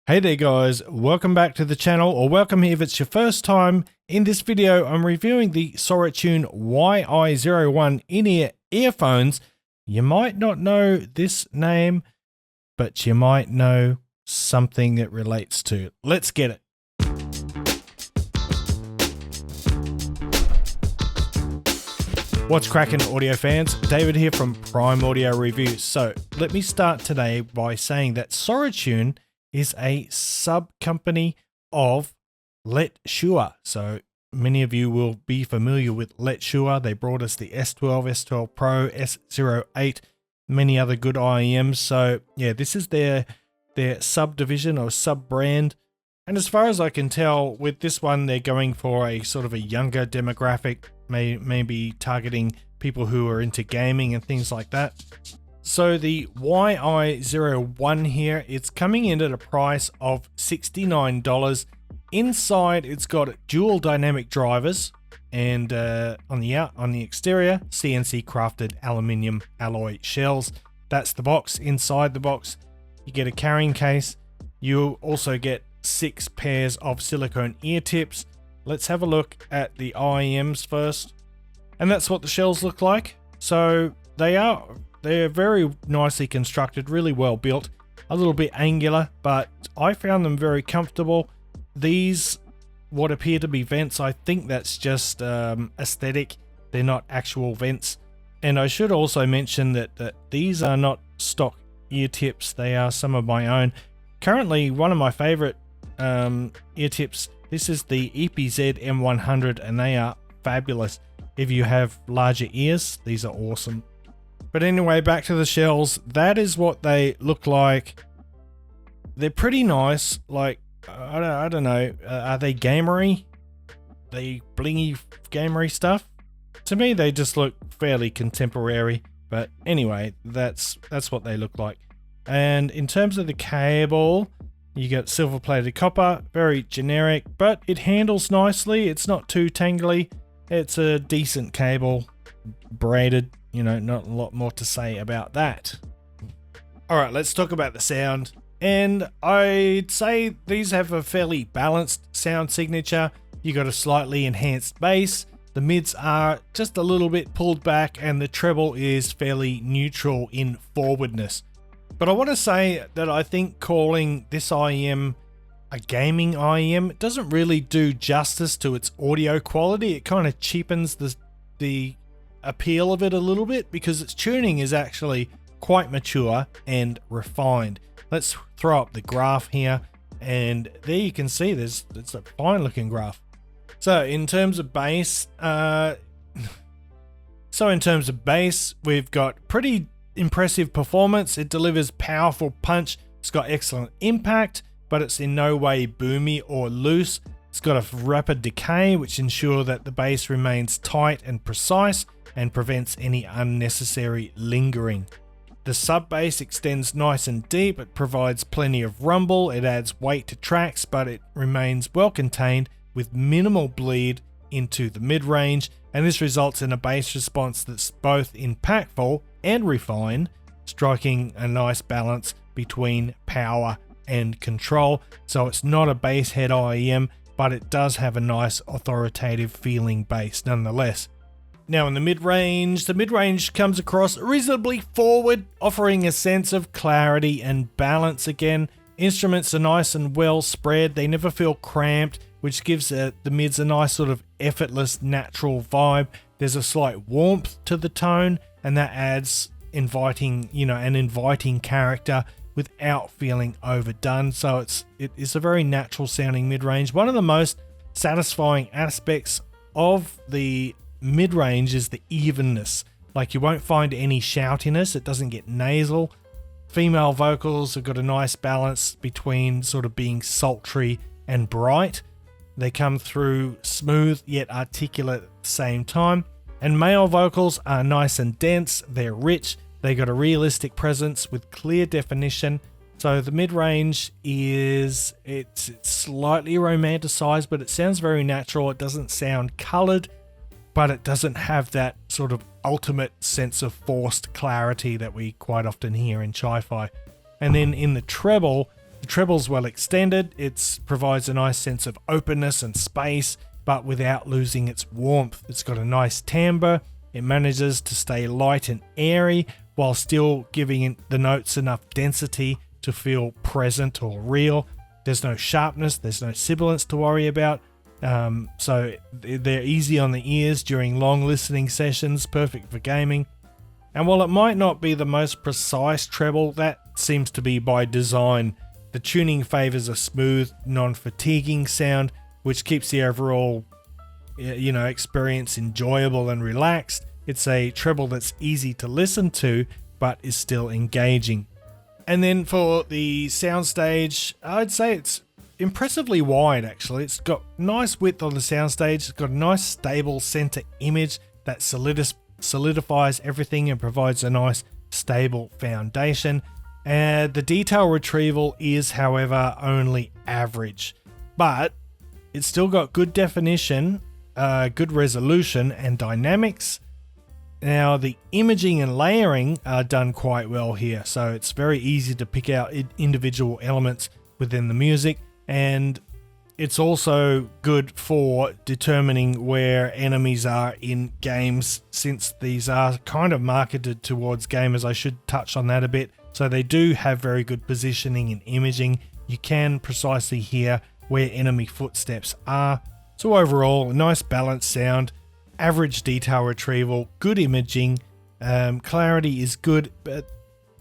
Hey there guys, welcome back to the channel, or welcome here if it's your first time. In this video, I'm reviewing the Soratune YI01 in-ear earphones. You might not know this name, but you might know something it relates to. Let's get it. What's cracking, audio fans? David here from Prime Audio Reviews. So let me start today by saying that Soratune is a sub-company of Letshuoer. So many of you will be familiar with Letshuoer. They brought us the S12, S12 Pro, S08, many other good IEMs. So yeah, this is their subdivision or sub-brand. And as far as I can tell, with this one, they're going for a sort of a younger demographic, maybe targeting people who are into gaming and things like that. So the YI01 here, it's coming in at a price of $69. Inside, it's got dual dynamic drivers, and on the exterior, CNC crafted aluminium alloy shells. That's the box. Inside the box, you get a carrying case. You also get 6 pairs of silicone ear tips. Let's have a look at the IEMs first. And that's what the shells look like. So they're very nicely constructed, really well built, a little bit angular, but I found them very comfortable. These, what appear to be vents, I think that's just aesthetic. They're not actual vents. And I should also mention that these are not stock ear tips. They are some of my own. Currently, one of my favorite ear tips, this is the EPZ M100, and they are fabulous. If you have larger ears, these are awesome. But anyway, back to the shells. That is what they look like. They're pretty nice. Like, I don't know. Are they gamery? They blingy gamery stuff? To me, they just look fairly contemporary. But anyway, that's what they look like. And in terms of the cable, you get silver-plated copper. Very generic, but it handles nicely. It's not too tangly. It's a decent cable. Braided. You know, not a lot more to say about that. All right, let's talk about the sound. And I'd say these have a fairly balanced sound signature. You got a slightly enhanced bass. The mids are just a little bit pulled back, and the treble is fairly neutral in forwardness. But I want to say that I think calling this IEM a gaming IEM doesn't really do justice to its audio quality. It kind of cheapens the appeal of it a little bit, because its tuning is actually quite mature and refined. Let's throw up the graph here, and there you can see it's a fine looking graph. So in terms of bass, we've got pretty impressive performance. It delivers powerful punch. It's got excellent impact, but it's in no way boomy or loose. It's got a rapid decay, which ensures that the bass remains tight and precise and prevents any unnecessary lingering. The sub bass extends nice and deep. It provides plenty of rumble. It adds weight to tracks, but it remains well contained with minimal bleed into the mid-range, and this results in a bass response that's both impactful and refined, striking a nice balance between power and control. So it's not a bass head IEM, but it does have a nice authoritative feeling bass nonetheless. Now in the mid-range comes across reasonably forward, offering a sense of clarity and balance again. Instruments are nice and well spread. They never feel cramped, which gives the mids a nice sort of effortless, natural vibe. There's a slight warmth to the tone, and that adds an inviting character without feeling overdone. So it is a very natural sounding mid-range. One of the most satisfying aspects of the mid-range is the evenness. Like, you won't find any shoutiness. It doesn't get nasal. Female vocals have got a nice balance between sort of being sultry and bright. They come through smooth yet articulate at the same time. And male vocals are nice and dense. They're rich. They got a realistic presence with clear definition. So the mid-range it's slightly romanticized, but it sounds very natural. It doesn't sound colored, but it doesn't have that sort of ultimate sense of forced clarity that we quite often hear in chi-fi. And then in the treble, The treble's well extended. It provides a nice sense of openness and space, but without losing its warmth. It's got a nice timbre. It manages to stay light and airy while still giving the notes enough density to feel present or real. There's no sharpness, there's no sibilance to worry about. So they're easy on the ears during long listening sessions, perfect for gaming. And while it might not be the most precise treble, that seems to be by design. The tuning favors a smooth, non-fatiguing sound, which keeps the overall experience enjoyable and relaxed. It's a treble that's easy to listen to, but is still engaging. And then for the soundstage, I'd say it's impressively wide actually. It's got nice width on the soundstage. It's got a nice stable center image that solidifies everything and provides a nice stable foundation. And the detail retrieval is, however, only average, but it's still got good definition, good resolution and dynamics. Now the imaging and layering are done quite well here, so it's very easy to pick out individual elements within the music, and it's also good for determining where enemies are in games, since these are kind of marketed towards gamers. I should touch on that a bit. So they do have very good positioning and imaging. You can precisely hear where enemy footsteps are. So overall, a nice balanced sound, average detail retrieval, good imaging, clarity is good, but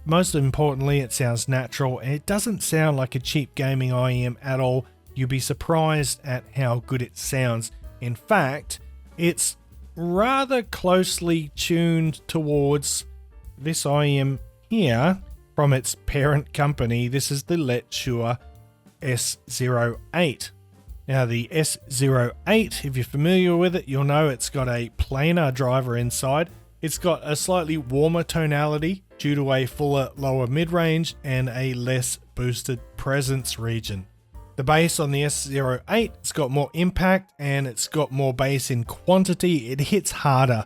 most importantly, it sounds natural, and it doesn't sound like a cheap gaming IEM at all. You'll be surprised at how good it sounds. In fact, it's rather closely tuned towards this IEM here from its parent company. This is the Letshuoer S08. Now the S08, if you're familiar with it, you'll know it's got a planar driver inside. It's got a slightly warmer tonality due to a fuller lower mid-range and a less boosted presence region. The bass on the S08, it's got more impact and it's got more bass in quantity. It hits harder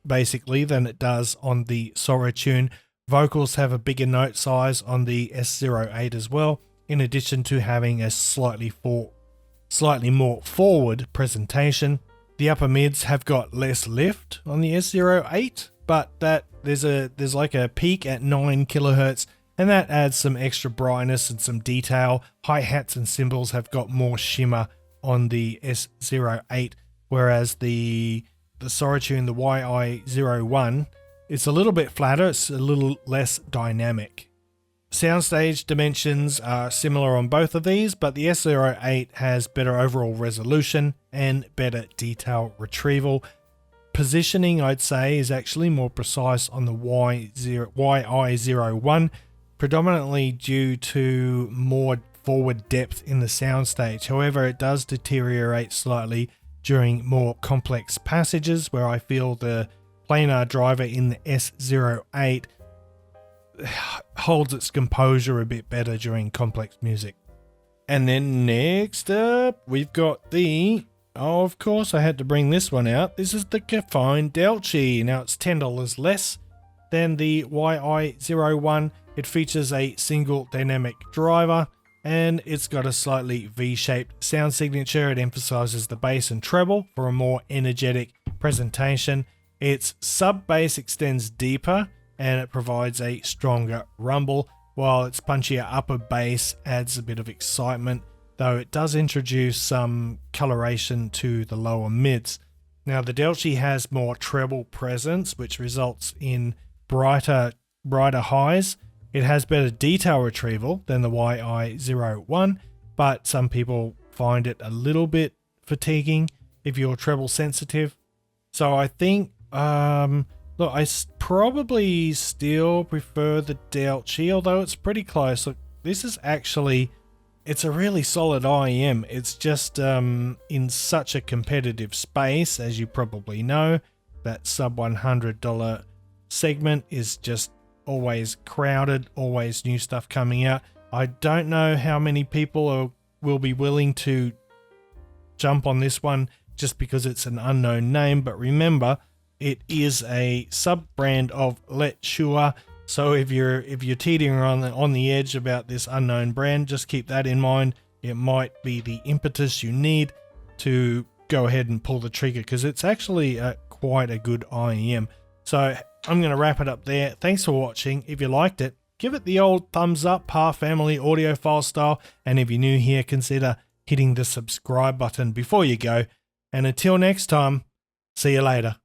basically than it does on the Soratune. Vocals have a bigger note size on the S08 as well, in addition to having a slightly more forward presentation. The upper mids have got less lift on the S08, but there's like a peak at 9 kilohertz, and that adds some extra brightness and some detail. Hi-hats and cymbals have got more shimmer on the S08, whereas the Soratune, the YI01, it's a little bit flatter, it's a little less dynamic. Soundstage dimensions are similar on both of these, but the S08 has better overall resolution and better detail retrieval. Positioning, I'd say, is actually more precise on the YI01, predominantly due to more forward depth in the soundstage. However, it does deteriorate slightly during more complex passages, where I feel the planar driver in the S08 holds its composure a bit better during complex music. And then next up, we've got the, of course I had to bring this one out. This is the Fine Deli. Now it's $10 less than the YI01. It features a single dynamic driver, and it's got a slightly V-shaped sound signature. It emphasizes the bass and treble for a more energetic presentation. Its sub-bass extends deeper, and it provides a stronger rumble, while its punchier upper bass adds a bit of excitement, though it does introduce some coloration to the lower mids. Now the Deli has more treble presence, which results in brighter highs. It has better detail retrieval than the YI01, but some people find it a little bit fatiguing if you're treble sensitive. So I think, look, I probably still prefer the Deli, although it's pretty close. Look, this is actually, it's a really solid IEM. It's just in such a competitive space, as you probably know. That sub $100 segment is just always crowded, always new stuff coming out. I don't know how many people will be willing to jump on this one just because it's an unknown name, but remember, it is a sub-brand of Letshuoer, So if you're teetering on the edge about this unknown brand, just keep that in mind. It might be the impetus you need to go ahead and pull the trigger, because it's actually quite a good IEM. So I'm going to wrap it up there. Thanks for watching. If you liked it, give it the old thumbs up, Pa Family Audiophile style. And if you're new here, consider hitting the subscribe button before you go. And until next time, see you later.